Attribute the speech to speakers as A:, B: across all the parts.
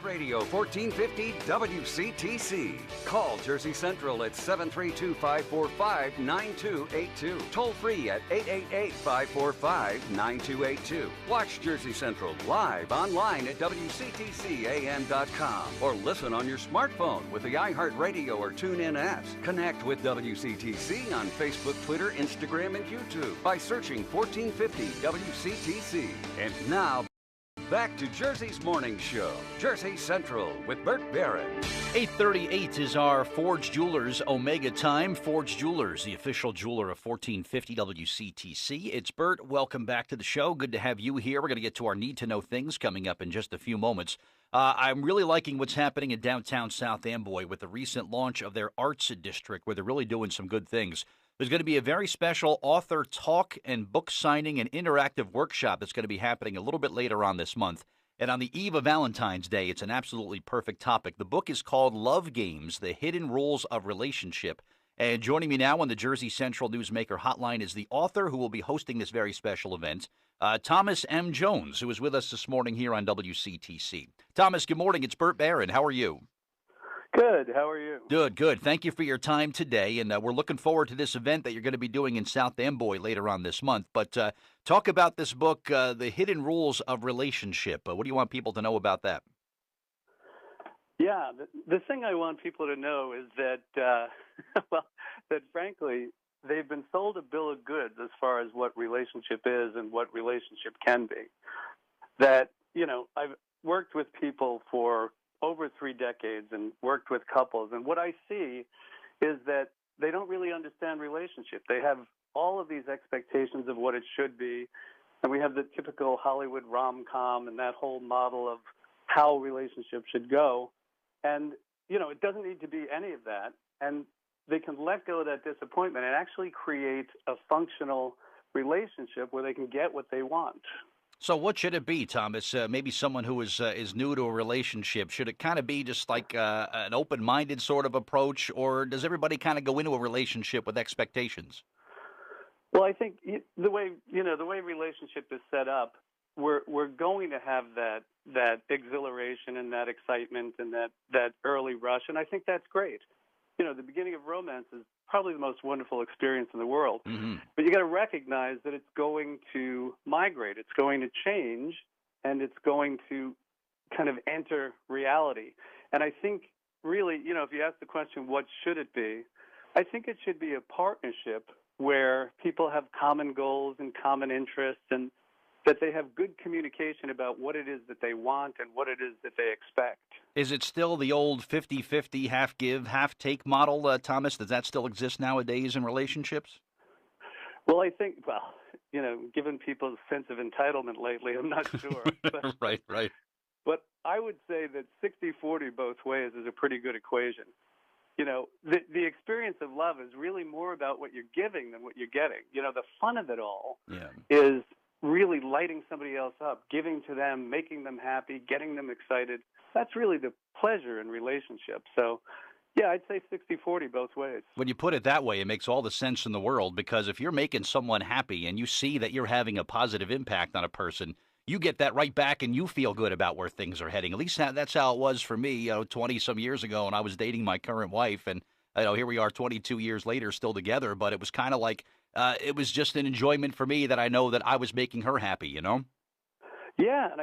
A: iHeartRadio 1450 WCTC. Call Jersey Central at 732-545-9282. Toll free at 888-545-9282. Watch Jersey Central live online at WCTCAM.com or listen on your smartphone with the iHeartRadio or TuneIn apps. Connect with WCTC on Facebook, Twitter, Instagram, and YouTube by searching 1450 WCTC. And now, back to Jersey's Morning Show, Jersey Central with Bert Barrett.
B: 8:38 is our Forge Jewelers Omega time. Forge Jewelers, the official jeweler of 1450 WCTC. It's Bert. Welcome back to the show. Good to have you here. We're going to get to our need-to-know things coming up in just a few moments. I'm really liking what's happening in downtown South Amboy with the recent launch of their Arts District, where they're really doing some good things. There's going to be a very special author talk and book signing and interactive workshop that's going to be happening a little bit later on this month. And on the eve of Valentine's Day, it's an absolutely perfect topic. The book is called Love Games, The Hidden Rules of Relationship. And joining me now on the Jersey Central Newsmaker Hotline is the author who will be hosting this very special event, Thomas M. Jones, who is with us this morning here on WCTC. Thomas, good morning. It's Bert Barron. How are you?
C: Good. How are you?
B: Good. Thank you for your time today, and we're looking forward to this event that you're going to be doing in South Amboy later on this month. But talk about this book, The Hidden Rules of Relationship. What do you want people to know about that?
C: Yeah, the thing I want people to know is that, that frankly, they've been sold a bill of goods as far as what relationship is and what relationship can be. That, I've worked with people for over 3 decades and worked with couples. And what I see is that they don't really understand relationship. They have all of these expectations of what it should be. And we have the typical Hollywood rom-com and that whole model of how relationships should go. And, it doesn't need to be any of that. And they can let go of that disappointment and actually create a functional relationship where they can get what they want.
B: So what should it be, Thomas? Maybe someone who is new to a relationship. Should it kind of be just like an open-minded sort of approach, or does everybody kind of go into a relationship with expectations?
C: Well, I think the way relationship is set up, we're going to have that exhilaration and that excitement and that early rush, and I think that's great. The beginning of romance is probably the most wonderful experience in the world. Mm-hmm. But you got to recognize that it's going to migrate, it's going to change, and it's going to kind of enter reality. And I think really, if you ask the question, what should it be? I think it should be a partnership where people have common goals and common interests, and that they have good communication about what it is that they want and what it is that they expect.
B: Is it still the old 50-50, half give, half take model, Thomas? Does that still exist nowadays in relationships?
C: Well, I think, given people's sense of entitlement lately, I'm not sure. But,
B: Right.
C: But I would say that 60-40 both ways is a pretty good equation. The experience of love is really more about what you're giving than what you're getting. The fun of it all is really lighting somebody else up, giving to them, making them happy, getting them excited. That's really the pleasure in relationships. So, yeah, I'd say 60-40 both ways.
B: When you put it that way, it makes all the sense in the world, because if you're making someone happy and you see that you're having a positive impact on a person, you get that right back and you feel good about where things are heading. At least that's how it was for me 20-some years ago when I was dating my current wife. And here we are 22 years later still together, but it was kind of like it was just an enjoyment for me that I know that I was making her happy,
C: Yeah, and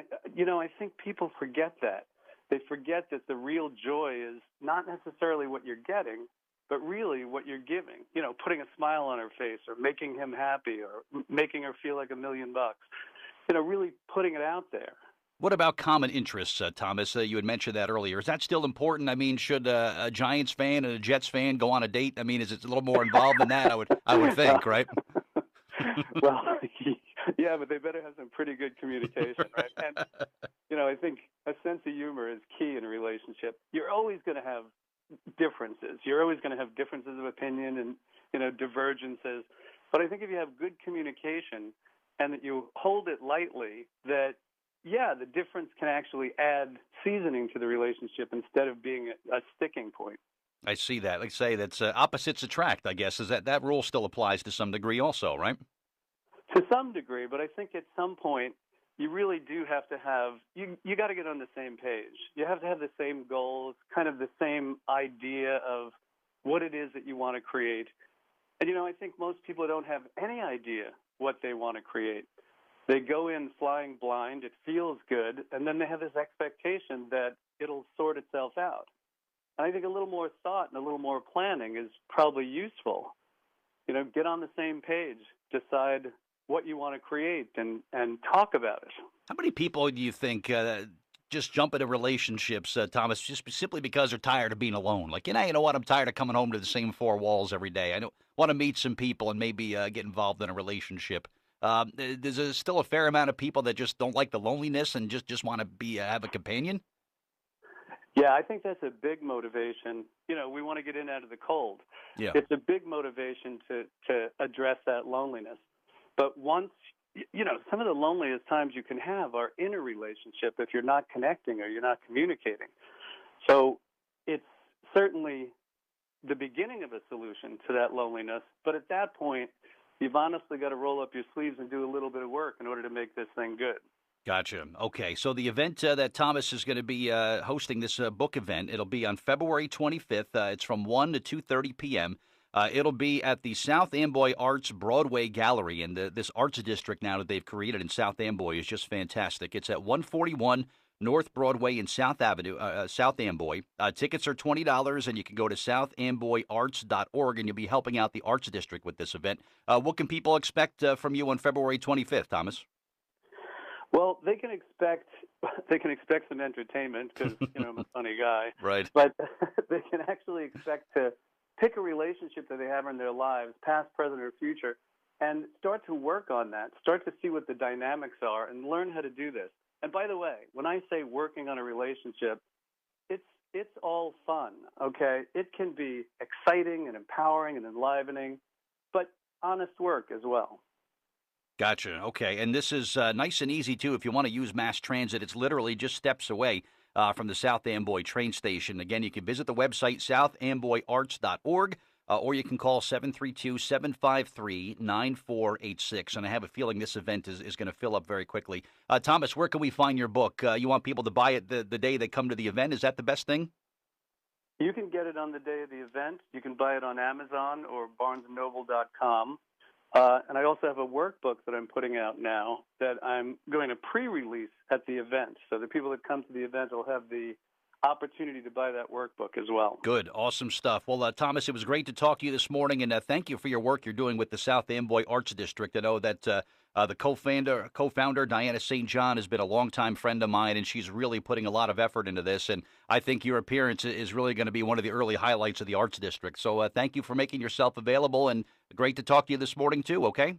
C: I think people forget that. They forget that the real joy is not necessarily what you're getting, but really what you're giving. Putting a smile on her face or making him happy or making her feel like $1 million. Really putting it out there.
B: What about common interests, Thomas? You had mentioned that earlier. Is that still important? I mean, should a Giants fan and a Jets fan go on a date? I mean, is it a little more involved than that? I would think, right?
C: Well, yeah, but they better have some pretty good communication, right? And, I think a sense of humor is key in a relationship. You're always going to have differences. You're always going to have differences of opinion and, divergences. But I think if you have good communication and that you hold it lightly, that, yeah, the difference can actually add seasoning to the relationship instead of being a sticking point.
B: I see that. Like say that's opposites attract, I guess. Is that rule still applies to some degree also, right?
C: To some degree, but I think at some point you really do have to have, you got to get on the same page. You have to have the same goals, kind of the same idea of what it is that you want to create. And, I think most people don't have any idea what they want to create. They go in flying blind, it feels good, and then they have this expectation that it'll sort itself out. And I think a little more thought and a little more planning is probably useful. Get on the same page, decide what you want to create, and talk about it.
B: How many people do you think just jump into relationships, Thomas, just simply because they're tired of being alone? Like, you know what? I'm tired of coming home to the same four walls every day. I don't want to meet some people and maybe get involved in a relationship. There's still a fair amount of people that just don't like the loneliness and just want to have a companion.
C: Yeah, I think that's a big motivation. We want to get in out of the cold.
B: Yeah.
C: It's a big motivation to address that loneliness. But once, some of the loneliest times you can have are in a relationship if you're not connecting or you're not communicating. So it's certainly the beginning of a solution to that loneliness. But at that point, you've honestly got to roll up your sleeves and do a little bit of work in order to make this thing good.
B: Gotcha. Okay, so the event that Thomas is going to be hosting, this book event, it'll be on February 25th. It's from 1 to 2:30 p.m. It'll be at the South Amboy Arts Broadway Gallery, and this arts district now that they've created in South Amboy is just fantastic. It's at 141 North Broadway in South Amboy. Tickets are $20, and you can go to southamboyarts.org, and you'll be helping out the arts district with this event. What can people expect from you on February 25th, Thomas?
C: Well, they can expect some entertainment because I'm a funny guy.
B: Right.
C: But they can actually expect to pick a relationship that they have in their lives, past, present, or future, and start to work on that. Start to see what the dynamics are and learn how to do this. And by the way, when I say working on a relationship, it's all fun. Okay, it can be exciting and empowering and enlivening, but honest work as well.
B: Gotcha. Okay. And this is nice and easy, too. If you want to use mass transit, it's literally just steps away from the South Amboy train station. Again, you can visit the website, southamboyarts.org, or you can call 732-753-9486. And I have a feeling this event is going to fill up very quickly. Thomas, where can we find your book? You want people to buy it the day they come to the event? Is that the best thing?
C: You can get it on the day of the event. You can buy it on Amazon or barnesandnoble.com. And I also have a workbook that I'm putting out now that I'm going to pre-release at the event. So the people that come to the event will have the opportunity to buy that workbook as well. Good.
B: Awesome stuff. Well, Thomas, it was great to talk to you this morning, and thank you for your work you're doing with the South Amboy Arts District. I know that the co-founder, Diana St. John, has been a longtime friend of mine, and she's really putting a lot of effort into this. And I think your appearance is really going to be one of the early highlights of the Arts District. So thank you for making yourself available, and great to talk to you this morning, too, okay?